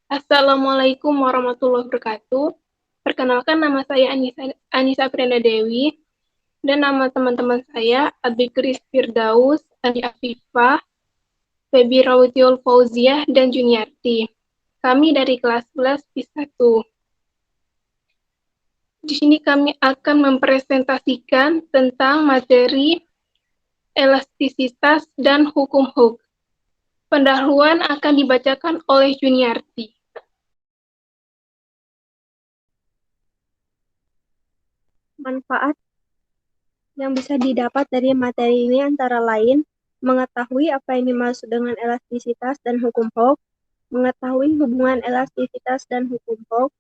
Assalamualaikum warahmatullahi wabarakatuh. Perkenalkan, nama saya Anissa Prianda Dewi, dan nama teman-teman saya Abi Kris Firdaus, Andi Afifah, Febi Rawatiul Fauziah, dan Juniarti. Kami dari kelas 11 PIS 1. Di sini kami akan mempresentasikan tentang materi elastisitas dan hukum Hooke. Pendahuluan akan dibacakan oleh Juniarti. Manfaat yang bisa didapat dari materi ini antara lain mengetahui apa yang dimaksud dengan elastisitas dan hukum Hooke, mengetahui hubungan elastisitas dan hukum Hooke,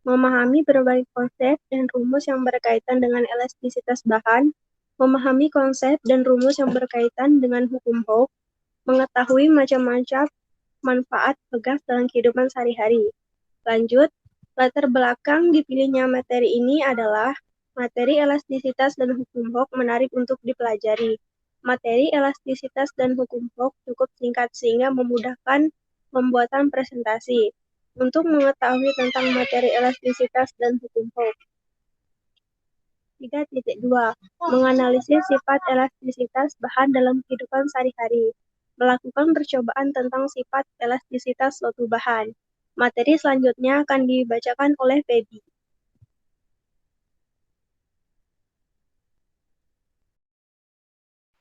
memahami berbagai konsep dan rumus yang berkaitan dengan elastisitas bahan, memahami konsep dan rumus yang berkaitan dengan hukum Hooke, mengetahui macam-macam manfaat pegas dalam kehidupan sehari-hari. Lanjut, latar belakang dipilihnya materi ini adalah materi elastisitas dan hukum Hooke menarik untuk dipelajari. Materi elastisitas dan hukum Hooke cukup singkat sehingga memudahkan pembuatan presentasi. Untuk mengetahui tentang materi elastisitas dan hukum Hooke. 3.2. Menganalisis sifat elastisitas bahan dalam kehidupan sehari-hari. Melakukan percobaan tentang sifat elastisitas suatu bahan. Materi selanjutnya akan dibacakan oleh Febi.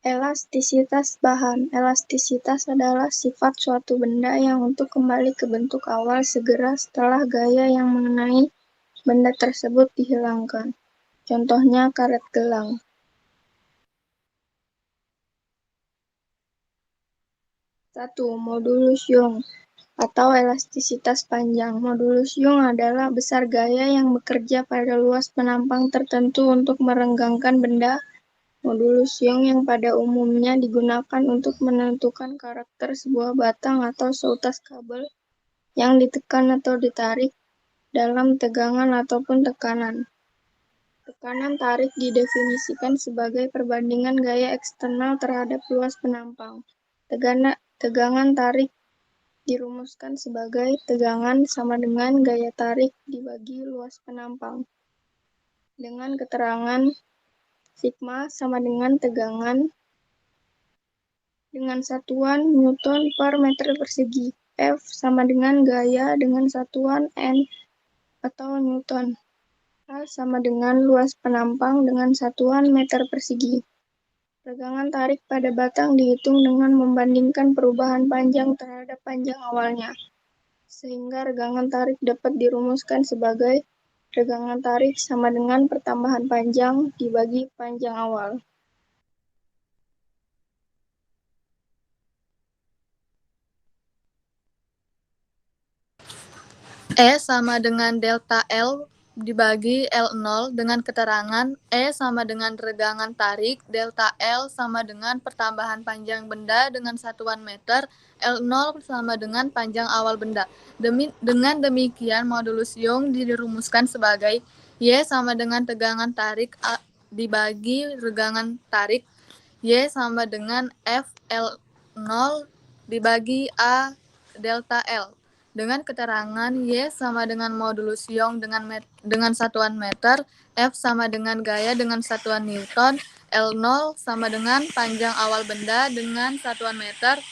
Elastisitas bahan. Elastisitas adalah sifat suatu benda yang untuk kembali ke bentuk awal segera setelah gaya yang mengenai benda tersebut dihilangkan. Contohnya karet gelang. 1. Modulus Young atau elastisitas panjang. Modulus Young adalah besar gaya yang bekerja pada luas penampang tertentu untuk merenggangkan benda. Modulus Young yang pada umumnya digunakan untuk menentukan karakter sebuah batang atau seutas kabel yang ditekan atau ditarik dalam tegangan ataupun tekanan. Tekanan tarik didefinisikan sebagai perbandingan gaya eksternal terhadap luas penampang. Tegangan tarik dirumuskan sebagai tegangan sama dengan gaya tarik dibagi luas penampang. Dengan keterangan sigma sama dengan tegangan dengan satuan Newton per meter persegi. F sama dengan gaya dengan satuan N atau Newton. A sama dengan luas penampang dengan satuan meter persegi. Tegangan tarik pada batang dihitung dengan membandingkan perubahan panjang terhadap panjang awalnya. Sehingga regangan tarik dapat dirumuskan sebagai regangan tarik sama dengan pertambahan panjang dibagi panjang awal. E sama dengan delta L dibagi L0 dengan keterangan E sama dengan regangan tarik, delta L sama dengan pertambahan panjang benda dengan satuan meter, L0 sama dengan panjang awal benda. Dengan demikian, modulus Young dirumuskan sebagai Y sama dengan tegangan tarik dibagi regangan tarik, Y sama dengan F L0 dibagi A delta L. Dengan keterangan Y sama dengan modulus Young dengan satuan meter, F sama dengan gaya dengan satuan Newton, L0 sama dengan panjang awal benda dengan satuan meter,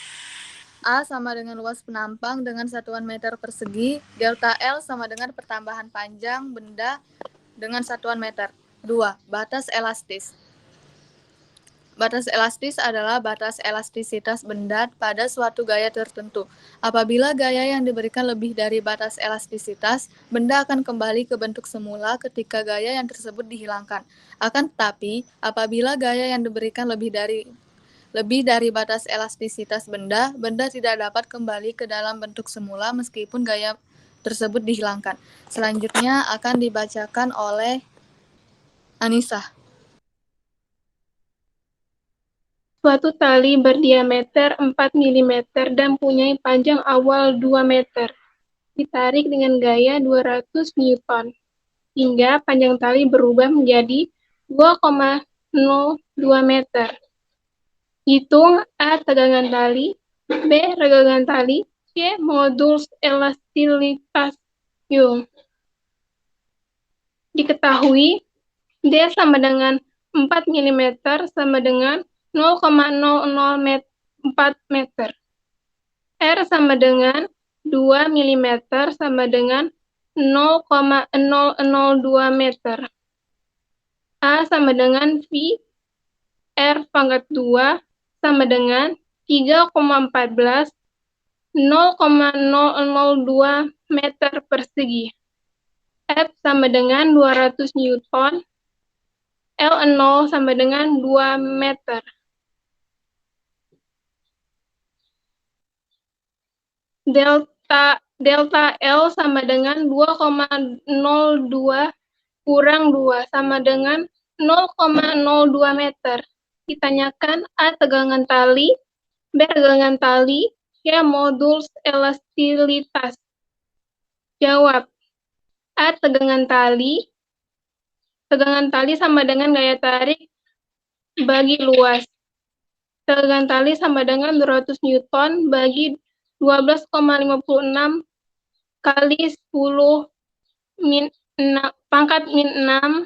A sama dengan luas penampang dengan satuan meter persegi, delta L sama dengan pertambahan panjang benda dengan satuan meter. 2. Batas elastis. Batas elastis adalah batas elastisitas benda pada suatu gaya tertentu. Apabila gaya yang diberikan lebih dari batas elastisitas, benda akan kembali ke bentuk semula ketika gaya yang tersebut dihilangkan. Akan tetapi, apabila gaya yang diberikan lebih dari batas elastisitas benda, benda tidak dapat kembali ke dalam bentuk semula meskipun gaya tersebut dihilangkan. Selanjutnya akan dibacakan oleh Anissa. Suatu tali berdiameter 4 mm dan punya panjang awal 2 meter. Ditarik dengan gaya 200 Newton, hingga panjang tali berubah menjadi 2,02 meter. Hitung A tegangan tali, B regangan tali, C. Modulus elastisitas Young. Diketahui D sama dengan 4 mm sama dengan 0,004 meter. R sama dengan 2 mm sama dengan 0,002 meter. A sama dengan V R pangkat 2 sama dengan 3,14 0,002 meter persegi. F sama dengan 200 Newton. L0 sama dengan 2 meter. Delta L sama dengan 2,02 kurang 2 sama dengan 0,02 meter. Ditanyakan A. Tegangan tali, B. Tegangan tali, C. Modulus elastisitas. Jawab. A. Tegangan tali. Tegangan tali sama dengan gaya tarik bagi luas. Tegangan tali sama dengan 200 Newton bagi 12,56 kali 10 pangkat min 6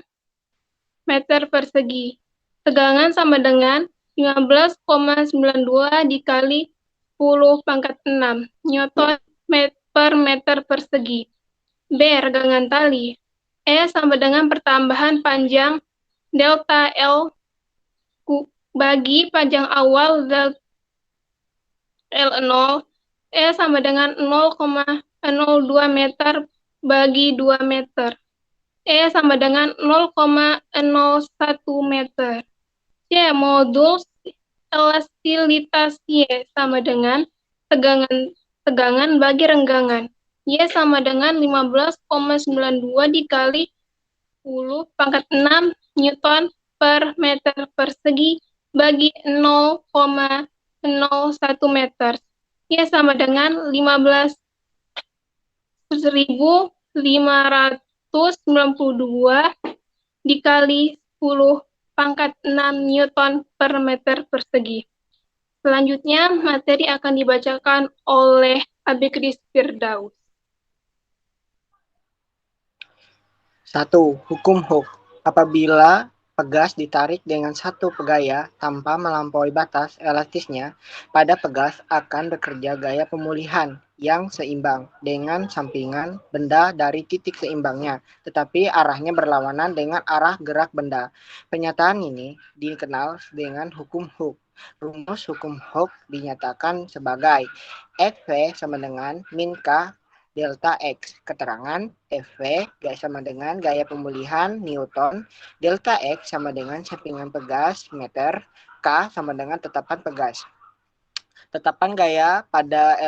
meter persegi. Tegangan sama dengan 15,92 dikali 10 pangkat 6 Newton per meter persegi. B. Regangan tali. E sama dengan pertambahan panjang delta L bagi panjang awal L0. E sama dengan 0,02 meter bagi 2 meter. E sama dengan 0,01 meter. C. Modulus elastisitas Y sama dengan tegangan bagi renggangan. Y sama dengan 15,92 dikali 10 pangkat 6 Newton per meter persegi bagi 0,01 meter. Y sama dengan 15.592 dikali 10 pangkat 6 Newton per meter persegi. Selanjutnya, materi akan dibacakan oleh Abikris Firdaus. 1. Hukum Hooke. Apabila pegas ditarik dengan satu pegaya tanpa melampaui batas elastisnya, pada pegas akan bekerja gaya pemulihan yang seimbang dengan sampingan benda dari titik seimbangnya, tetapi arahnya berlawanan dengan arah gerak benda. Pernyataan ini dikenal dengan hukum Hooke. Rumus hukum Hooke dinyatakan sebagai Fv sama dengan min K delta X. Keterangan Fv sama dengan gaya pemulihan Newton, delta X sama dengan sampingan pegas meter, K sama dengan tetapan pegas. Tetapan gaya pada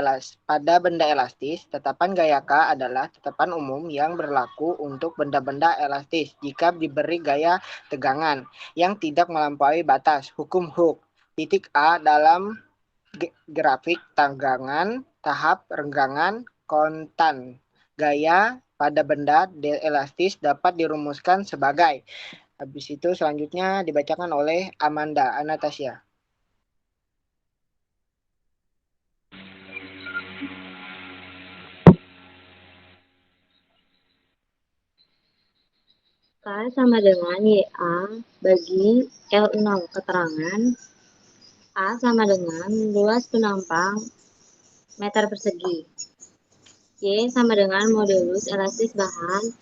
benda elastis. Tetapan gaya K adalah tetapan umum yang berlaku untuk benda-benda elastis jika diberi gaya tegangan yang tidak melampaui batas. Hukum Hooke. Titik A dalam grafik tegangan tahap renggangan kontan. Gaya pada benda elastis dapat dirumuskan sebagai. Habis itu selanjutnya dibacakan oleh Amanda Anastasia. K sama dengan YA bagi L0. Keterangan A sama dengan luas penampang meter persegi. Y sama dengan modulus elastis bahan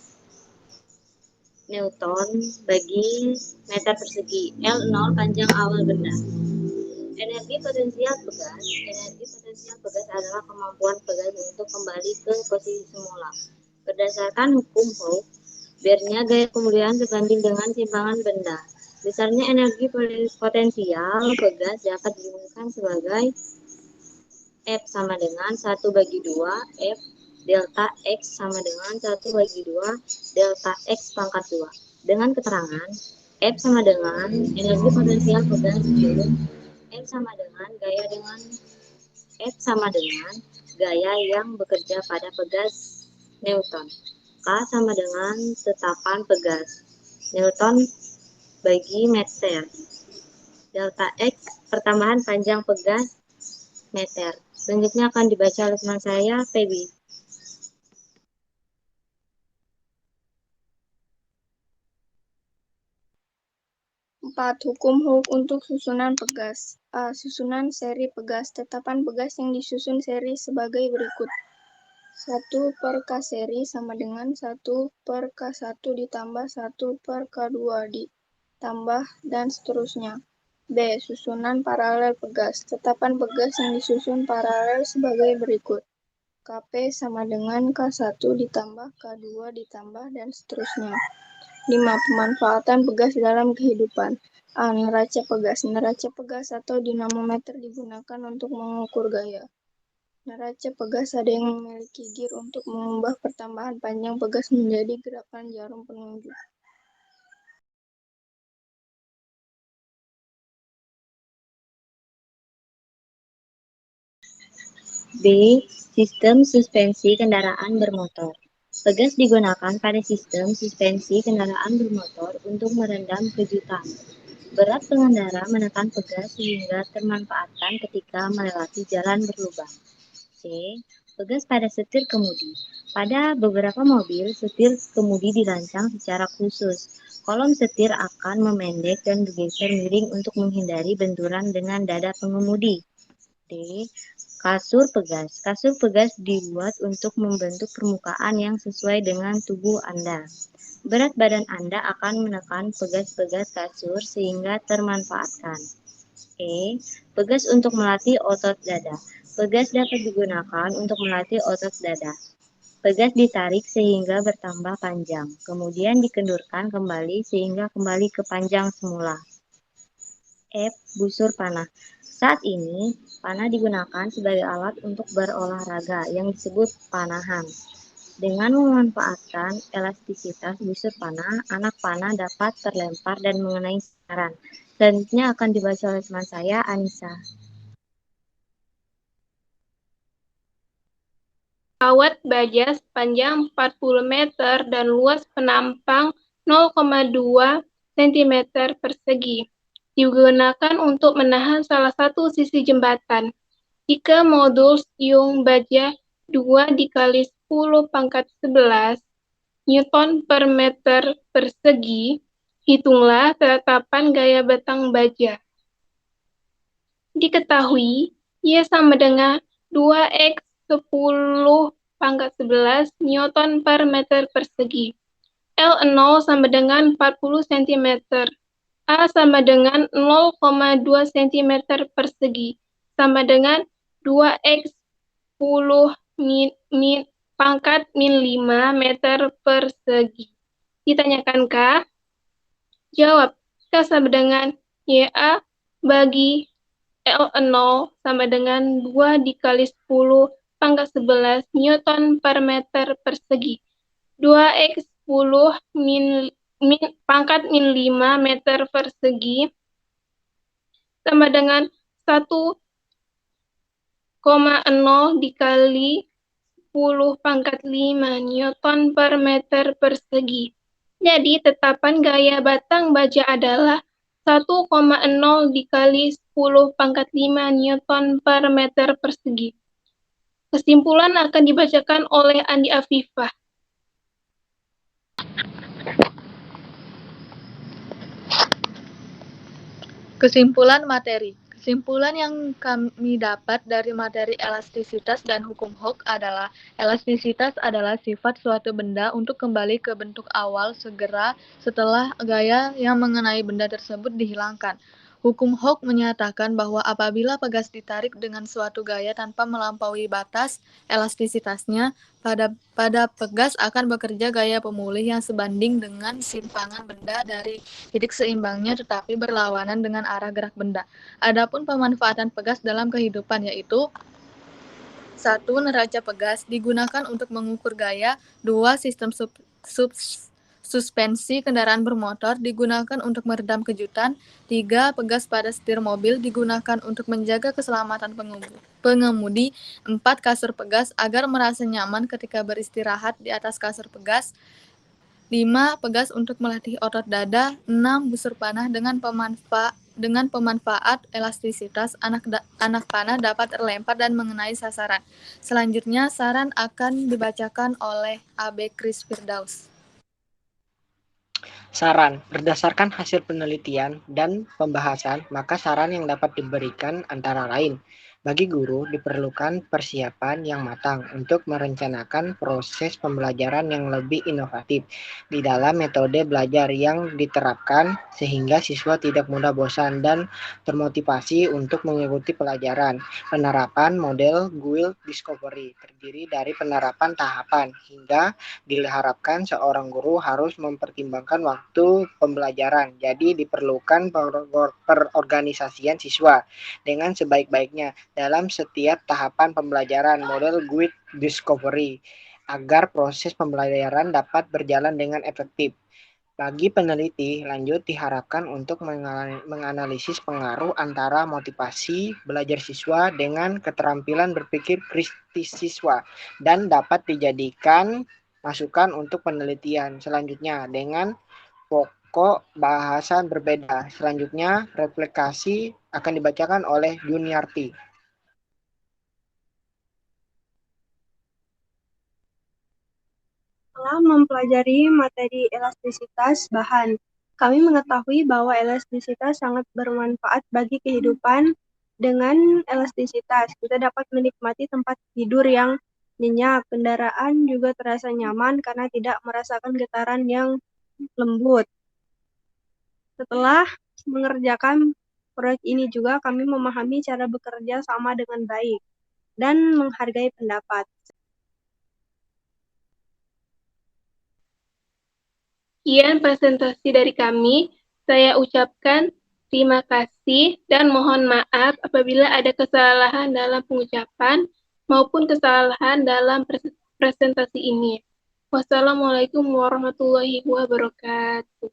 Newton bagi meter persegi. L0 panjang awal benda. Energi potensial pegas adalah kemampuan pegas untuk kembali ke posisi semula. Berdasarkan hukum Hooke, biarnya gaya pemulihan sebanding dengan simpangan benda. Besarnya energi potensial pegas dapat dirumuskan sebagai F sama dengan 1/2 F delta X sama dengan 1/2 delta X pangkat 2. Dengan keterangan F sama dengan energi potensial pegas F sama dengan gaya yang bekerja pada pegas Newton. K sama dengan tetapan pegas Newton bagi meter. Delta X pertambahan panjang pegas meter. Selanjutnya akan dibaca oleh teman saya, Feby. Hukum Huk untuk susunan pegas. A. Susunan seri pegas. Tetapan pegas yang disusun seri sebagai berikut. 1 per K seri sama dengan 1 per K1 ditambah 1 per K2 ditambah dan seterusnya. B. Susunan paralel pegas. Tetapan pegas yang disusun paralel sebagai berikut. KP sama dengan K1 ditambah K2 ditambah dan seterusnya. 5. Pemanfaatan pegas dalam kehidupan. A. Neraca pegas. Neraca pegas atau dinamometer digunakan untuk mengukur gaya. Neraca pegas ada yang memiliki gir untuk mengubah pertambahan panjang pegas menjadi gerakan jarum penunjuk. B. Sistem suspensi kendaraan bermotor. Pegas digunakan pada sistem suspensi kendaraan bermotor untuk merendam kejutan. Berat pengendara menekan pegas sehingga termanfaatkan ketika melewati jalan berlubang. C. Pegas pada setir kemudi. Pada beberapa mobil, setir kemudi dirancang secara khusus. Kolom setir akan memendek dan bergeser miring untuk menghindari benturan dengan dada pengemudi. D. Kasur pegas. Kasur pegas dibuat untuk membentuk permukaan yang sesuai dengan tubuh Anda. Berat badan Anda akan menekan pegas-pegas kasur sehingga termanfaatkan. E. Pegas untuk melatih otot dada. Pegas dapat digunakan untuk melatih otot dada. Pegas ditarik sehingga bertambah panjang, kemudian dikendurkan kembali sehingga kembali ke panjang semula. F. Busur panah. Saat ini, panah digunakan sebagai alat untuk berolahraga yang disebut panahan. Dengan memanfaatkan elastisitas busur panah, anak panah dapat terlempar dan mengenai sasaran. Selanjutnya akan dibaca oleh teman saya, Anissa. Kawat baja sepanjang 40 meter dan luas penampang 0,2 cm persegi. Digunakan untuk menahan salah satu sisi jembatan. Jika modul siung baja 2 dikali 10 pangkat 11 Newton per meter persegi, hitunglah tetapan gaya batang baja. Diketahui, Y sama dengan 2x 10 pangkat 11 Newton per meter persegi. L0 sama dengan 40 cm. A sama dengan 0,2 cm persegi, sama dengan 2x 10 pangkat min 5 meter persegi. Ditanyakankah? Jawab. K sama dengan YA bagi L0 sama dengan 2 dikali 10 pangkat 11 Newton per meter persegi. 2x 10 pangkat min 5 meter persegi sama dengan 1,0 dikali 10 pangkat 5 Newton per meter persegi. Jadi, tetapan gaya batang baja adalah 1,0 dikali 10 pangkat 5 Newton per meter persegi. Kesimpulan akan dibacakan oleh Andi Afifah. Kesimpulan materi. Kesimpulan yang kami dapat dari materi elastisitas dan hukum Hooke adalah elastisitas adalah sifat suatu benda untuk kembali ke bentuk awal segera setelah gaya yang mengenai benda tersebut dihilangkan. Hukum Hooke menyatakan bahwa apabila pegas ditarik dengan suatu gaya tanpa melampaui batas elastisitasnya, pada pegas akan bekerja gaya pemulih yang sebanding dengan simpangan benda dari titik seimbangnya tetapi berlawanan dengan arah gerak benda. Adapun pemanfaatan pegas dalam kehidupan yaitu 1. Neraca pegas digunakan untuk mengukur gaya. 2. Sistem suspensi kendaraan bermotor digunakan untuk meredam kejutan. 3. Pegas pada setir mobil digunakan untuk menjaga keselamatan pengemudi. 4. Kasur pegas agar merasa nyaman ketika beristirahat di atas kasur pegas. 5. Pegas untuk melatih otot dada. 6. Busur panah dengan Dengan pemanfaat elastisitas, anak panah dapat terlempar dan mengenai sasaran. Selanjutnya, saran akan dibacakan oleh AB Kris Firdaus. Saran, berdasarkan hasil penelitian dan pembahasan, maka saran yang dapat diberikan antara lain, bagi guru diperlukan persiapan yang matang untuk merencanakan proses pembelajaran yang lebih inovatif di dalam metode belajar yang diterapkan sehingga siswa tidak mudah bosan dan termotivasi untuk mengikuti pelajaran. Penerapan model Guild Discovery terdiri dari penerapan tahapan hingga diharapkan seorang guru harus mempertimbangkan waktu pembelajaran. Jadi diperlukan perorganisasian siswa dengan sebaik-baiknya dalam setiap tahapan pembelajaran model Guild Discovery agar proses pembelajaran dapat berjalan dengan efektif. Bagi peneliti lanjut diharapkan untuk menganalisis pengaruh antara motivasi belajar siswa dengan keterampilan berpikir kritis siswa dan dapat dijadikan masukan untuk penelitian selanjutnya dengan pokok bahasan berbeda. Selanjutnya, replikasi akan dibacakan oleh Juniarti. Setelah mempelajari materi elastisitas bahan, kami mengetahui bahwa elastisitas sangat bermanfaat bagi kehidupan. Dengan elastisitas, kita dapat menikmati tempat tidur yang nyenyak, kendaraan juga terasa nyaman karena tidak merasakan getaran yang lembut. Setelah mengerjakan proyek ini juga, kami memahami cara bekerja sama dengan baik dan menghargai pendapat. Sekian presentasi dari kami. Saya ucapkan terima kasih dan mohon maaf apabila ada kesalahan dalam pengucapan maupun kesalahan dalam presentasi ini. Wassalamualaikum warahmatullahi wabarakatuh.